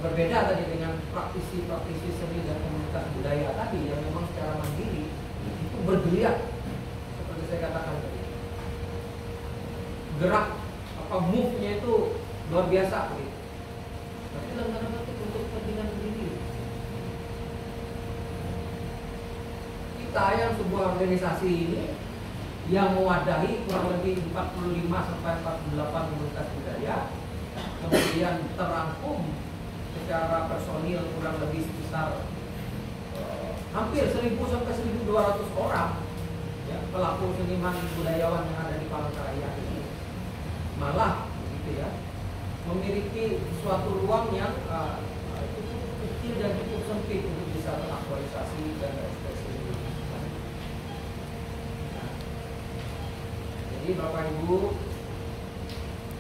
Berbeda tadi dengan praktisi-praktisi seni dan komunitas budaya tadi yang memang secara mandiri itu bergeliat seperti saya katakan tadi. Gerak move-nya itu luar biasa gitu. Tapi dalam tanda petik untuk kepentingan sendiri. Kita yang sebuah organisasi ini yang mewadahi kurang lebih 45 sampai 48 komunitas budaya, kemudian terangkum secara personil kurang lebih sekitar hampir 1000 sampai 1200 orang ya, pelaku seniman budayawan yang ada di Palangkaraya ini, malah gitu ya, memiliki suatu ruang yang cukup kecil dan cukup sempit untuk bisa teraktualisasi dan ekspresi. Jadi Bapak Ibu,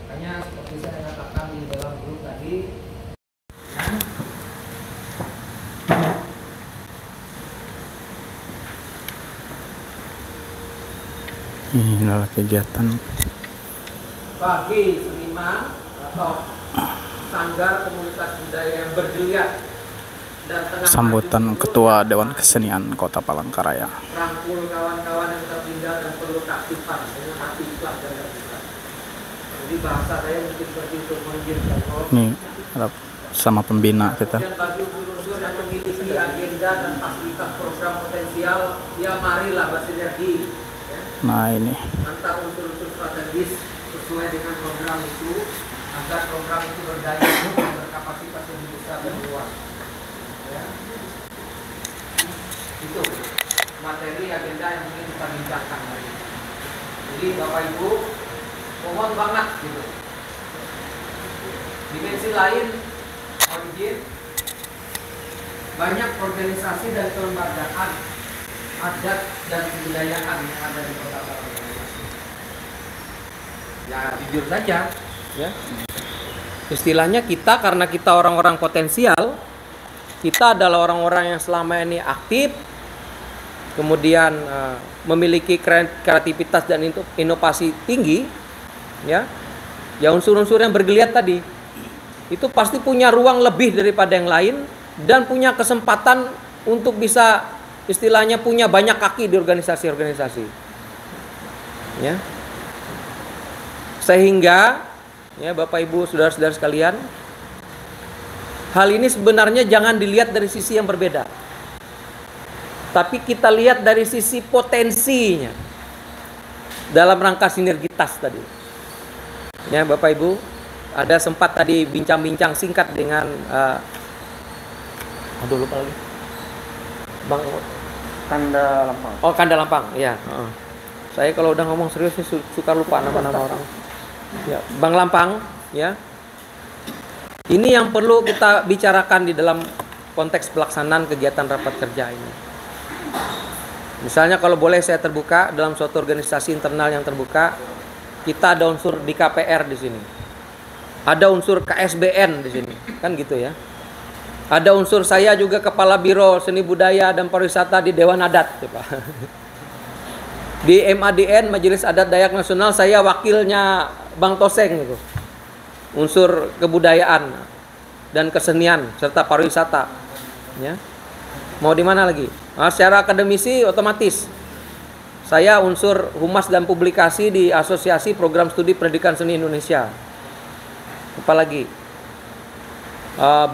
makanya seperti saya katakan di dalam grup tadi, inilah kegiatan bagi seniman atau sanggar komunitas budaya yang bergeliat dan tengah sambutan Ketua Dewan Kesenian Kota Palangkaraya. rangkul kawan-kawan yang tertinggal dan perlu keaktifan dengan hati ikhlas dan terbuka. Jadi bahasa saya mungkin seperti itu, menggirkan. Ini ada sama pembina kita. Dan bagi unsur-unsur yang memiliki agenda dan fasilitas program potensial, ya marilah bersinergi ya, Nah ini antar unsur-unsur strategis sesuai dengan program itu agar program itu berdaya dan berkapasitas lebih besar dan luas. Ya. Itu materi agenda yang ingin kita bincangkan hari ini. Jadi Bapak Ibu, mohon banget gitu. Dimensi lain, mohon izin, banyak organisasi dan kelembagaan adat dan kebudayaan yang ada di Kota Palangkaraya. Ya jujur saja, ya. Istilahnya kita, karena kita orang-orang potensial, kita adalah orang-orang yang selama ini aktif, kemudian memiliki kreativitas dan inovasi tinggi, ya. Ya unsur-unsur yang bergeliat tadi, itu pasti punya ruang lebih daripada yang lain dan punya kesempatan untuk bisa istilahnya punya banyak kaki di organisasi-organisasi, ya. Sehingga ya Bapak Ibu saudara-saudara sekalian, hal ini sebenarnya jangan dilihat dari sisi yang berbeda, tapi kita lihat dari sisi potensinya dalam rangka sinergitas tadi. Ya Bapak Ibu, ada sempat tadi bincang-bincang singkat dengan aduh lupa lagi, Bang Kanda Lampang. Oh Kanda Lampang, ya. Saya kalau udah ngomong serius sih suka lupa nama-nama orang. Ya, Bang Lampang, ya. Ini yang perlu kita bicarakan di dalam konteks pelaksanaan kegiatan rapat kerja ini. Misalnya kalau boleh saya terbuka dalam suatu organisasi internal yang terbuka, kita ada unsur di KPR di sini. Ada unsur KSBN di sini, kan gitu ya. Ada unsur saya juga Kepala Biro Seni Budaya dan Pariwisata di Dewan Adat, ya, Pak. Di MADN Majelis Adat Dayak Nasional saya wakilnya Bang Toseng itu. Unsur kebudayaan dan kesenian serta pariwisata, ya. Mau di mana lagi? Nah, secara akademisi otomatis saya unsur humas dan publikasi di Asosiasi Program Studi Pendidikan Seni Indonesia. Apalagi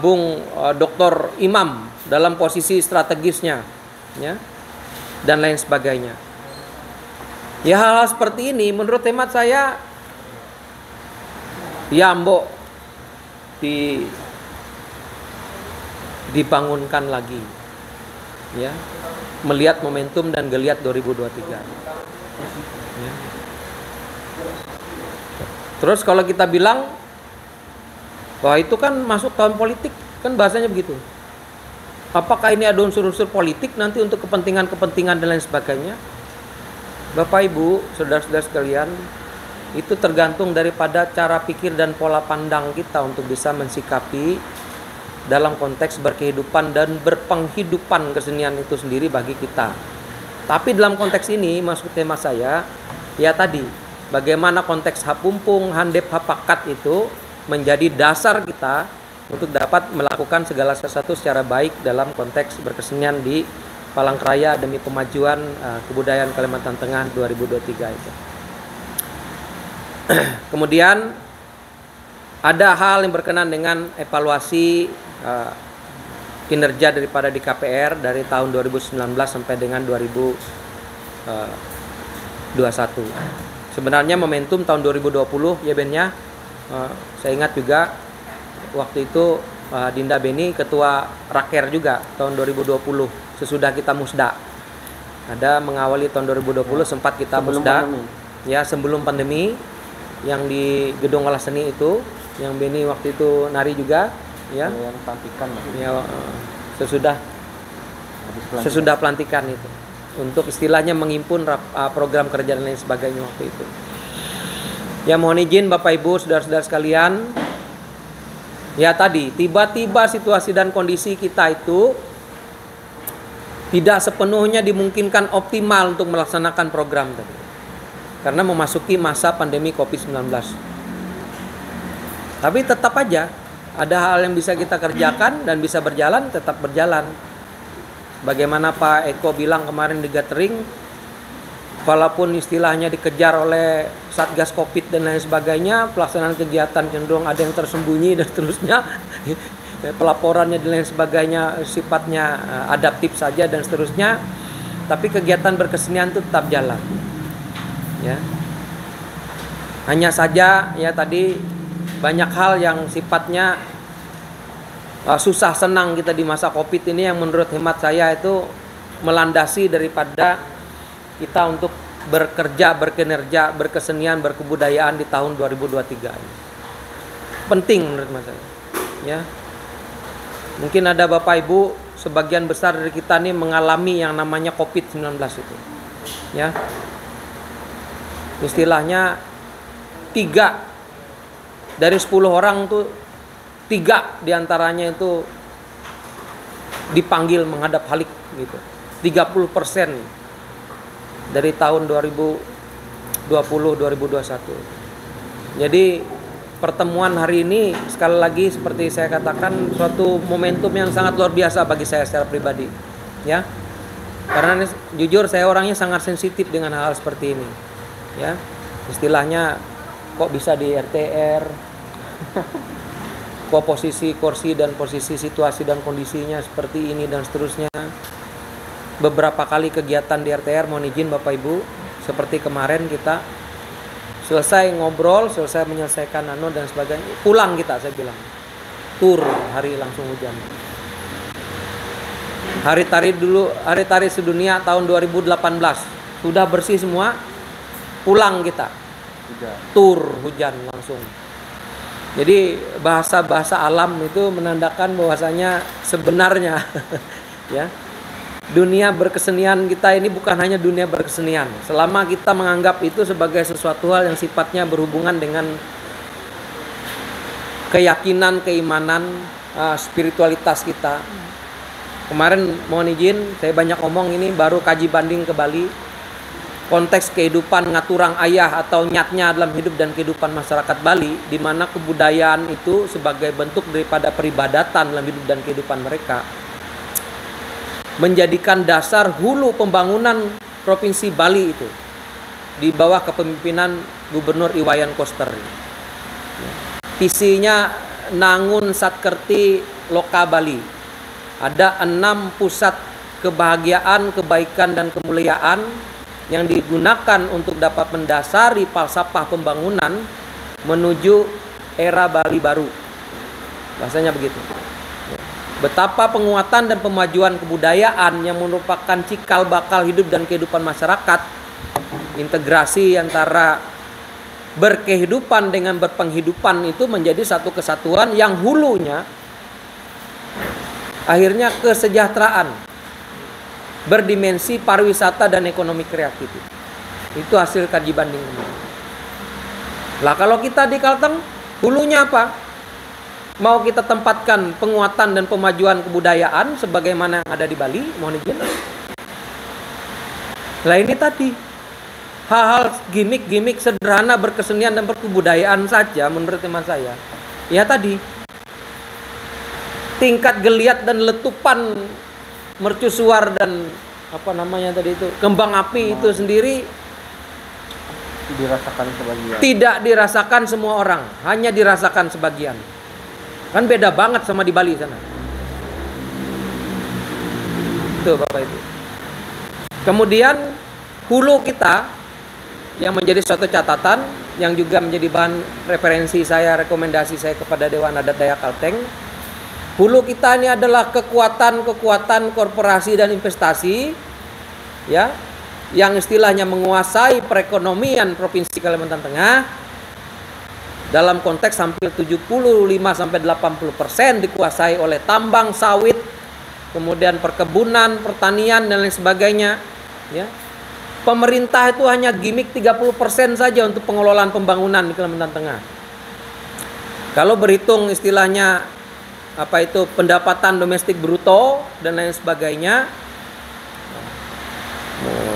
Bung Dr. Imam dalam posisi strategisnya, ya, dan lain sebagainya. Ya hal-hal seperti ini menurut hemat saya ya mbok dibangunkan lagi, ya, melihat momentum dan geliat 2023, ya. Terus kalau kita bilang wah itu kan masuk tahun politik, kan bahasanya begitu. Apakah ini ada unsur-unsur politik nanti untuk kepentingan-kepentingan dan lain sebagainya? Bapak Ibu, saudara-saudara sekalian, itu tergantung daripada cara pikir dan pola pandang kita untuk bisa mensikapi dalam konteks berkehidupan dan berpenghidupan kesenian itu sendiri bagi kita. Tapi dalam konteks ini, maksud tema saya, ya tadi, bagaimana konteks hapumpung, handep, hapakat itu menjadi dasar kita, untuk dapat melakukan segala sesuatu secara baik dalam konteks berkesenian di Palangkaraya demi pemajuan kebudayaan Kalimantan Tengah 2023 itu. Kemudian ada hal yang berkenaan dengan evaluasi kinerja daripada di KPR dari tahun 2019 sampai dengan 2021. Sebenarnya momentum tahun 2020 ya Ben ya. Saya ingat juga waktu itu Dinda Beni ketua Raker juga tahun 2020 sesudah kita musda. Ada mengawali tahun 2020 sempat kita musda. Ya, sebelum pandemi yang di Gedung Olah Seni itu, yang Beni waktu itu nari juga, ya. Yang pelantikan. Ya, sesudah pelantikan itu. Untuk istilahnya menghimpun program kerja dan lain sebagainya waktu itu. Ya, mohon izin Bapak Ibu, saudara-saudara sekalian. Ya tadi, tiba-tiba situasi dan kondisi kita itu tidak sepenuhnya dimungkinkan optimal untuk melaksanakan program tadi. Karena memasuki masa pandemi COVID-19. Tapi tetap aja ada hal yang bisa kita kerjakan dan bisa berjalan, tetap berjalan. Bagaimana Pak Eko bilang kemarin di gathering, walaupun istilahnya dikejar oleh Satgas Covid dan lain sebagainya, pelaksanaan kegiatan cenderung ada yang tersembunyi dan seterusnya, pelaporannya dan lain sebagainya sifatnya adaptif saja dan seterusnya, tapi kegiatan berkesenian itu tetap jalan. Ya, hanya saja ya tadi banyak hal yang sifatnya susah senang kita di masa Covid ini yang menurut hemat saya itu melandasi daripada kita untuk bekerja, berkinerja, berkesenian, berkebudayaan di tahun 2023 ini. Penting menurut saya. Ya. Mungkin ada Bapak Ibu sebagian besar dari kita nih mengalami yang namanya COVID-19 itu. Ya. Istilahnya 3 dari 10 orang tuh 3 diantaranya itu dipanggil menghadap halik gitu. 30% dari tahun 2020-2021. Jadi pertemuan hari ini sekali lagi seperti saya katakan suatu momentum yang sangat luar biasa bagi saya secara pribadi. Ya. Karena jujur saya orangnya sangat sensitif dengan hal seperti ini. Ya. Istilahnya kok bisa di RTR, kok posisi kursi dan posisi situasi dan kondisinya seperti ini dan seterusnya. Beberapa kali kegiatan di RTR, mohon izin Bapak Ibu, seperti kemarin kita selesai ngobrol, selesai menyelesaikan dan sebagainya, pulang kita, saya bilang tur hari langsung hujan. Hari tari sedunia tahun 2018 sudah bersih semua, pulang kita tur hujan langsung. Jadi bahasa alam itu menandakan bahwasanya sebenarnya ya dunia berkesenian kita ini bukan hanya dunia berkesenian. Selama kita menganggap itu sebagai sesuatu hal yang sifatnya berhubungan dengan keyakinan, keimanan, spiritualitas kita. Kemarin mohon izin saya banyak ngomong ini baru kaji banding ke Bali. Konteks kehidupan ngaturang ayah atau nyatnya dalam hidup dan kehidupan masyarakat Bali, di mana kebudayaan itu sebagai bentuk daripada peribadatan dalam hidup dan kehidupan mereka, menjadikan dasar hulu pembangunan Provinsi Bali itu di bawah kepemimpinan Gubernur Iwayan Koster. Visinya Nangun Satkerti Loka Bali. Ada 6 pusat kebahagiaan, kebaikan dan kemuliaan yang digunakan untuk dapat mendasari falsafah pembangunan menuju era Bali baru. Bahasanya begitu. Betapa penguatan dan pemajuan kebudayaan yang merupakan cikal bakal hidup dan kehidupan masyarakat, integrasi antara berkehidupan dengan berpenghidupan itu menjadi satu kesatuan yang hulunya akhirnya kesejahteraan berdimensi pariwisata dan ekonomi kreatif. Itu hasil kaji banding. Lah kalau kita di Kalteng, hulunya apa? Mau kita tempatkan penguatan dan pemajuan kebudayaan sebagaimana yang ada di Bali, mohon izin. Lah ini tadi hal-hal gimmick sederhana berkesenian dan berkebudayaan saja menurut teman saya. Ya tadi tingkat geliat dan letupan mercusuar dan apa namanya tadi itu, kembang api itu sendiri dirasakan sebagian. tidak dirasakan semua orang, hanya dirasakan sebagian. Kan beda banget sama di Bali sana. Itu Bapak Ibu. Kemudian hulu kita yang menjadi suatu catatan, yang juga menjadi bahan referensi saya, rekomendasi saya kepada Dewan Adat Dayak Kalteng. Hulu kita ini adalah kekuatan korporasi dan investasi, ya, yang istilahnya menguasai perekonomian Provinsi Kalimantan Tengah. Dalam konteks hampir 75-80% dikuasai oleh tambang sawit, kemudian perkebunan, pertanian dan lain sebagainya, ya. Pemerintah itu hanya gimmick 30% saja untuk pengelolaan pembangunan di Kalimantan Tengah. Kalau berhitung istilahnya apa itu pendapatan domestik bruto dan lain sebagainya,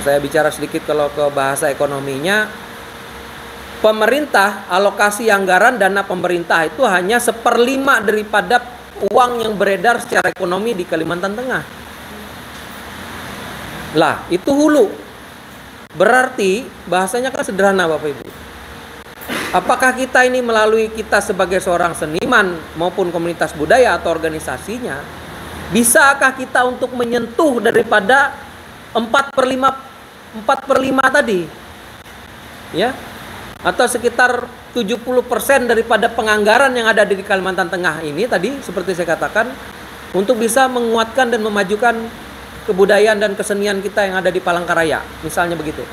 saya bicara sedikit kalau ke bahasa ekonominya, pemerintah alokasi anggaran dana pemerintah itu hanya 1/5 daripada uang yang beredar secara ekonomi di Kalimantan Tengah. Lah, itu hulu. Berarti bahasanya kan sederhana Bapak Ibu. Apakah kita ini melalui kita sebagai seorang seniman maupun komunitas budaya atau organisasinya, bisakah kita untuk menyentuh daripada 4/5 tadi? Ya. Atau sekitar 70% daripada penganggaran yang ada di Kalimantan Tengah ini tadi, seperti saya katakan, untuk bisa menguatkan dan memajukan kebudayaan dan kesenian kita yang ada di Palangkaraya, misalnya begitu.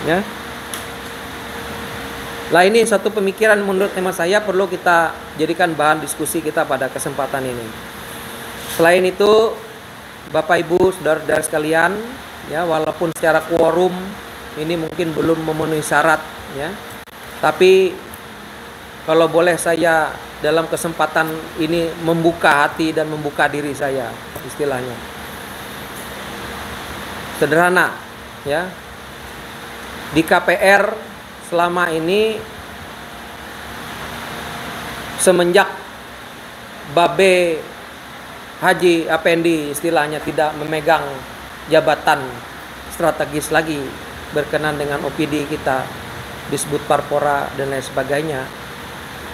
Ya. Lah, ini satu pemikiran menurut tema saya perlu kita jadikan bahan diskusi kita pada kesempatan ini. Selain itu, Bapak Ibu, saudara-saudara sekalian, ya, walaupun secara quorum ini mungkin belum memenuhi syarat, ya, tapi kalau boleh saya dalam kesempatan ini membuka hati dan membuka diri saya, istilahnya sederhana, ya. Di KPR selama ini semenjak Babe Haji Apendi istilahnya tidak memegang jabatan strategis lagi berkenan dengan OPD kita, Disbud Parpora dan lain sebagainya,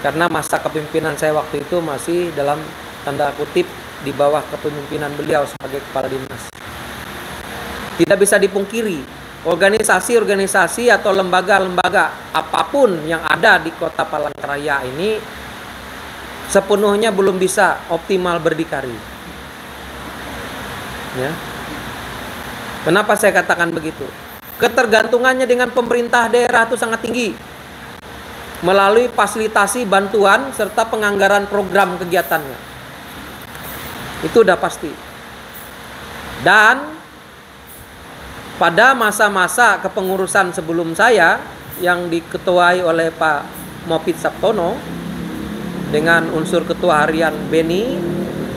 karena masa kepemimpinan saya waktu itu masih dalam tanda kutip di bawah kepemimpinan beliau sebagai kepala dinas. Tidak bisa dipungkiri, organisasi-organisasi atau lembaga-lembaga apapun yang ada di Kota Palangkaraya ini sepenuhnya belum bisa optimal berdikari. Ya. Kenapa saya katakan begitu? Ketergantungannya dengan pemerintah daerah itu sangat tinggi melalui fasilitasi bantuan serta penganggaran program kegiatannya. Itu udah pasti. Dan pada masa-masa kepengurusan sebelum saya yang diketuai oleh Pak Mopit Sabtono dengan unsur ketua harian Beni,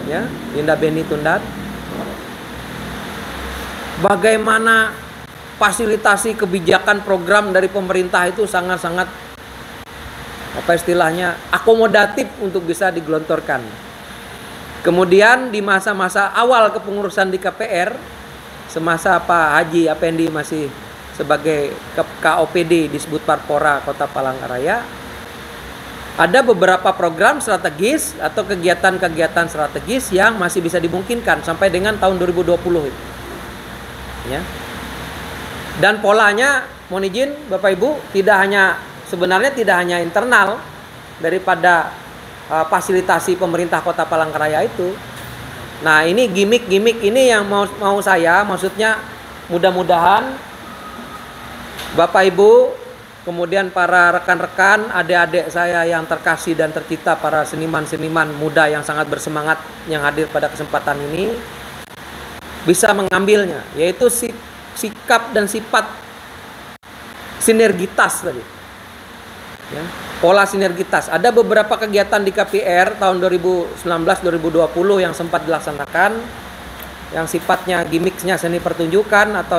ya, Linda Beni Tundat, bagaimana fasilitasi kebijakan program dari pemerintah itu sangat-sangat apa istilahnya akomodatif untuk bisa digelontorkan. Kemudian di masa-masa awal kepengurusan di KPR, semasa Pak Haji Apendi masih sebagai KOPD Disbud Parpora Kota Palangkaraya, ada beberapa program strategis atau kegiatan-kegiatan strategis yang masih bisa dimungkinkan sampai dengan tahun 2020 itu. Ya. Dan polanya, mohon izin Bapak Ibu, sebenarnya tidak hanya internal daripada fasilitasi pemerintah Kota Palangkaraya itu. Nah, ini gimmick-gimmick ini yang mau saya, maksudnya mudah-mudahan Bapak Ibu, kemudian para rekan-rekan, adik-adik saya yang terkasih dan tercinta, para seniman-seniman muda yang sangat bersemangat yang hadir pada kesempatan ini bisa mengambilnya, yaitu sikap dan sifat sinergitas tadi. Ya, pola sinergitas. Ada beberapa kegiatan di KPR tahun 2019-2020 yang sempat dilaksanakan, yang sifatnya gimmicknya seni pertunjukan atau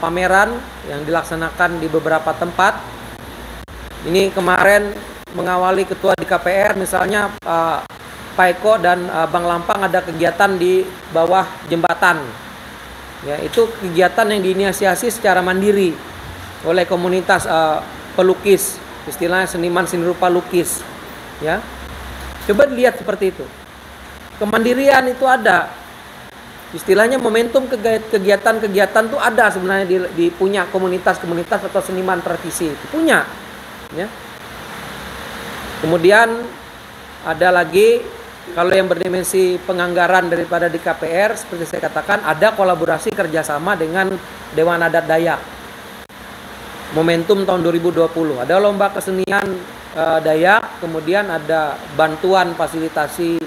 pameran yang dilaksanakan di beberapa tempat. Ini kemarin mengawali ketua di KPR, misalnya Pak Eko dan Bang Lampang ada kegiatan di bawah jembatan. Ya, itu kegiatan yang diinisiasi secara mandiri oleh komunitas pelukis, istilahnya seniman seni rupa lukis. Ya, coba dilihat seperti itu. Kemandirian itu ada. Istilahnya momentum kegiatan-kegiatan itu ada sebenarnya di punya komunitas-komunitas atau seniman praktisi itu punya. Ya. Kemudian ada lagi kalau yang berdimensi penganggaran daripada di KPR, seperti saya katakan ada kolaborasi kerjasama dengan Dewan Adat Dayak. Momentum tahun 2020 ada lomba kesenian Dayak, kemudian ada bantuan fasilitasi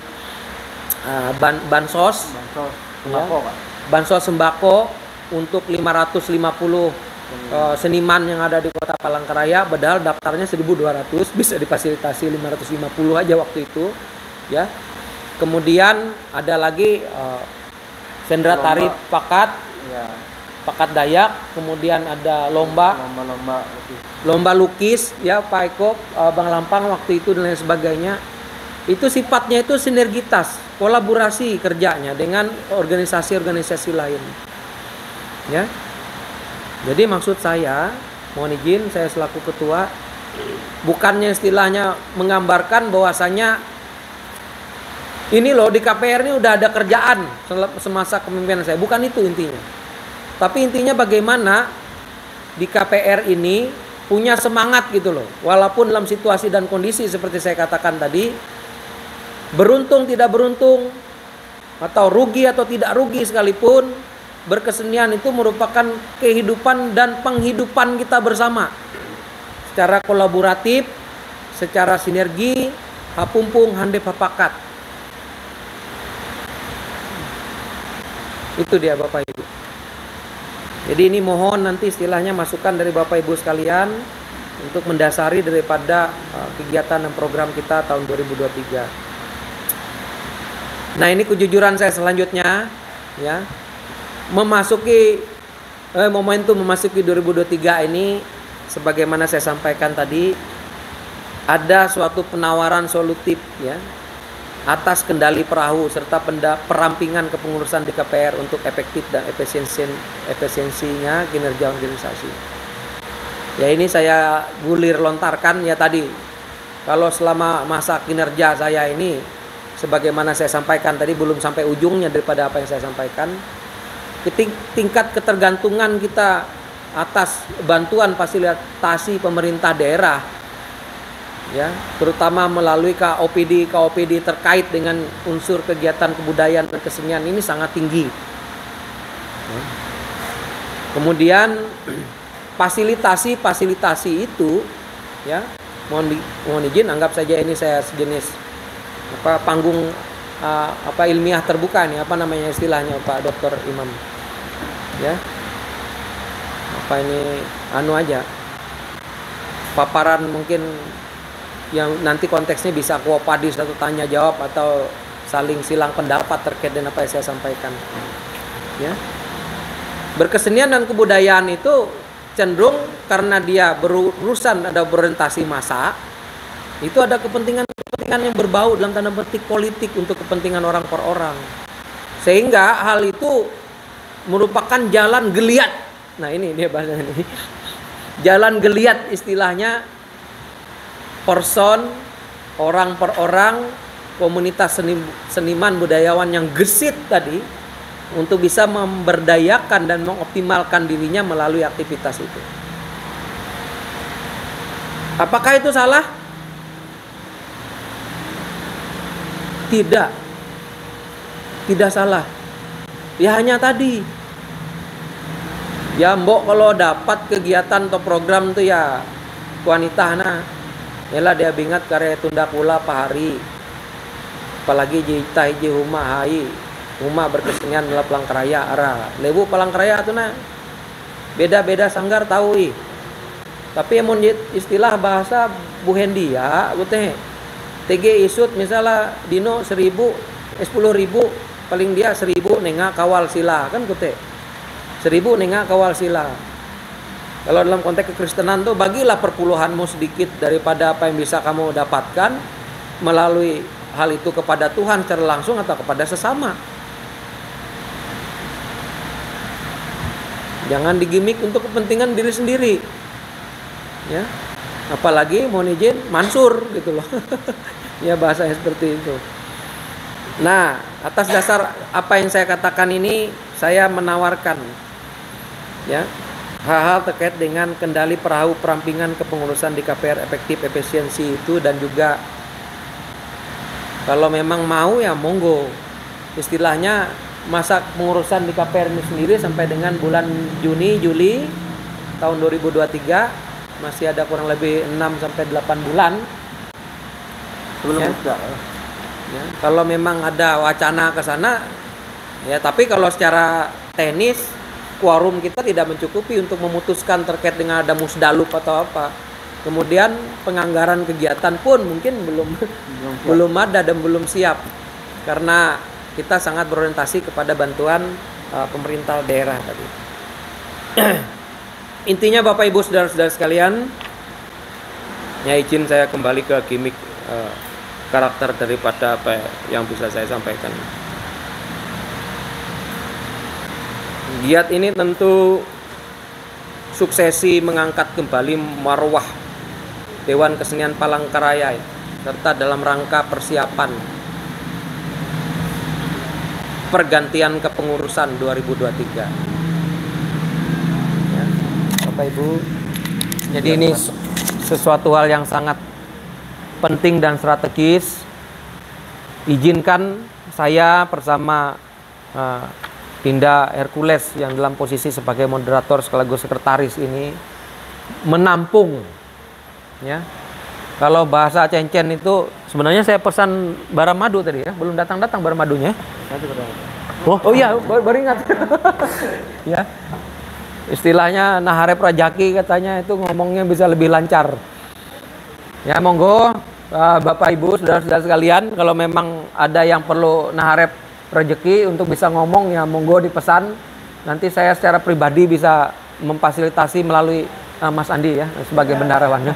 bansos sembako, Pak. bansos sembako untuk 550 seniman yang ada di Kota Palangkaraya, padahal daftarnya 1.200, bisa difasilitasi 550 aja waktu itu, ya. Kemudian ada lagi sendera tari pakat, Ya, pakat Dayak, kemudian ada lomba lukis, ya Pak Eko, Bang Lampang waktu itu dan lain sebagainya. Itu sifatnya itu sinergitas, kolaborasi kerjanya dengan organisasi-organisasi lain. Ya. Jadi maksud saya, mohon izin saya selaku ketua, bukannya istilahnya menggambarkan bahwasanya ini loh di KPR ini udah ada kerjaan semasa kepemimpinan saya, bukan itu intinya. Tapi intinya bagaimana di KPR ini punya semangat gitu loh, walaupun dalam situasi dan kondisi seperti saya katakan tadi, beruntung tidak beruntung atau rugi atau tidak rugi sekalipun, berkesenian itu merupakan kehidupan dan penghidupan kita bersama secara kolaboratif, secara sinergi, hapumpung handep hapakat. Itu dia Bapak Ibu. Jadi ini mohon nanti istilahnya masukan dari Bapak Ibu sekalian untuk mendasari daripada kegiatan dan program kita tahun 2023. Nah, ini kejujuran saya selanjutnya, ya. Momentum memasuki 2023 ini, sebagaimana saya sampaikan tadi, ada suatu penawaran solutif, ya, atas kendali perahu serta perampingan kepengurusan di KPR untuk efektif dan efisiensinya kinerja organisasi. Ya, ini saya gulir lontarkan ya tadi. Kalau selama masa kinerja saya ini, sebagaimana saya sampaikan tadi, belum sampai ujungnya daripada apa yang saya sampaikan. Tingkat ketergantungan kita atas bantuan fasilitasi pemerintah daerah, ya, terutama melalui KOPD terkait dengan unsur kegiatan kebudayaan dan kesenian ini sangat tinggi. Kemudian fasilitasi itu, ya, mohon izin, anggap saja ini saya sejenis panggung ilmiah terbuka nih, apa namanya istilahnya Pak Dr. Imam, ya, ini aja paparan mungkin yang nanti konteksnya bisa kuopadis atau tanya jawab atau saling silang pendapat terkait dengan apa yang saya sampaikan, ya. Berkesenian dan kebudayaan itu cenderung karena dia berurusan ada berorientasi massa, itu ada kepentingan yang berbau dalam tanda petik politik untuk kepentingan orang per orang, sehingga hal itu merupakan jalan geliat. Nah, ini dia bahasanya ini, jalan geliat istilahnya, person, orang per orang, komunitas seniman budayawan yang gesit tadi untuk bisa memberdayakan dan mengoptimalkan dirinya melalui aktivitas itu. Apakah itu salah? Tidak salah. Ya hanya tadi, ya mbok kalau dapat kegiatan atau program tuh ya wanita nah, yalah dia bingat karya tunda pula pahari, apalagi jita hiji rumah berkesenian dalam Palangkaraya arah lebu Palangkaraya tuh nah beda sanggar tahu tapi yang istilah bahasa Bu Hendi ya teh TG isut misalnya dino 10.000 paling dia 1.000 nenga kawal sila kan kute 1.000 nenga kawal sila Kalau dalam konteks kekristenan tuh bagilah perpuluhanmu sedikit daripada apa yang bisa kamu dapatkan melalui hal itu kepada Tuhan secara langsung atau kepada sesama. Jangan digimik untuk kepentingan diri sendiri. Ya. Apalagi mohon izin mansur gitu loh. Ya bahasanya seperti itu. Nah, atas dasar apa yang saya katakan ini, saya menawarkan ya hal-hal terkait dengan kendali perahu perampingan kepengurusan di KPR efektif efisiensi itu, dan juga kalau memang mau ya monggo. Istilahnya masa pengurusan di KPR ini sendiri sampai dengan bulan Juni Juli tahun 2023 masih ada kurang lebih 6 sampai 8 bulan. Sebelum Ya. Ya, kalau memang ada wacana ke sana, ya tapi kalau secara teknis quorum kita tidak mencukupi untuk memutuskan terkait dengan ada musdalub atau apa. Kemudian penganggaran kegiatan pun mungkin belum ada dan belum siap karena kita sangat berorientasi kepada bantuan pemerintah daerah tadi. Intinya Bapak Ibu saudara-saudara sekalian, ya izin saya kembali ke gimmick karakter daripada apa yang bisa saya sampaikan. Giat ini tentu suksesi mengangkat kembali marwah Dewan Kesenian Palangkaraya serta dalam rangka persiapan pergantian kepengurusan 2023. Ya, Bapak Ibu, jadi ini sesuatu hal yang sangat penting dan strategis. Izinkan saya bersama Dinda Hercules yang dalam posisi sebagai moderator sekaligus sekretaris ini menampung ya. Kalau bahasa Cencen itu sebenarnya saya pesan bara madu tadi ya, belum datang-datang bara madunya. Oh iya, baru ingat. Ya. Istilahnya naharep rajaki katanya itu ngomongnya bisa lebih lancar. Ya monggo Bapak Ibu saudara-saudara sekalian, kalau memang ada yang perlu naharep rezeki untuk bisa ngomong ya monggo dipesan. Nanti saya secara pribadi bisa memfasilitasi melalui Mas Andi ya sebagai bendaharawannya.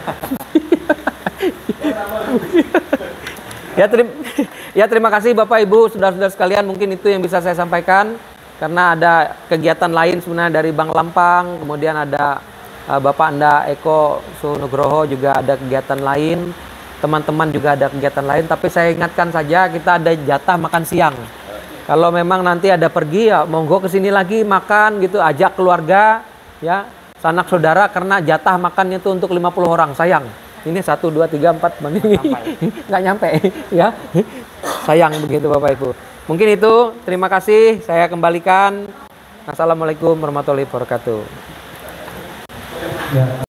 Ya terima kasih Bapak Ibu saudara-saudara sekalian, mungkin itu yang bisa saya sampaikan karena ada kegiatan lain sebenarnya dari Bank Lampang, kemudian ada Bapak Anda Eko Sunugroho juga ada kegiatan lain, teman-teman juga ada kegiatan lain, tapi saya ingatkan saja kita ada jatah makan siang. Kalau memang nanti ada pergi ya monggo kesini lagi makan gitu, ajak keluarga ya, sanak saudara, karena jatah makannya itu untuk 50 orang, sayang. Ini 1, 2, 3, 4 nggak nyampe ya. Sayang begitu Bapak Ibu. Mungkin itu, terima kasih, saya kembalikan. Assalamualaikum warahmatullahi wabarakatuh.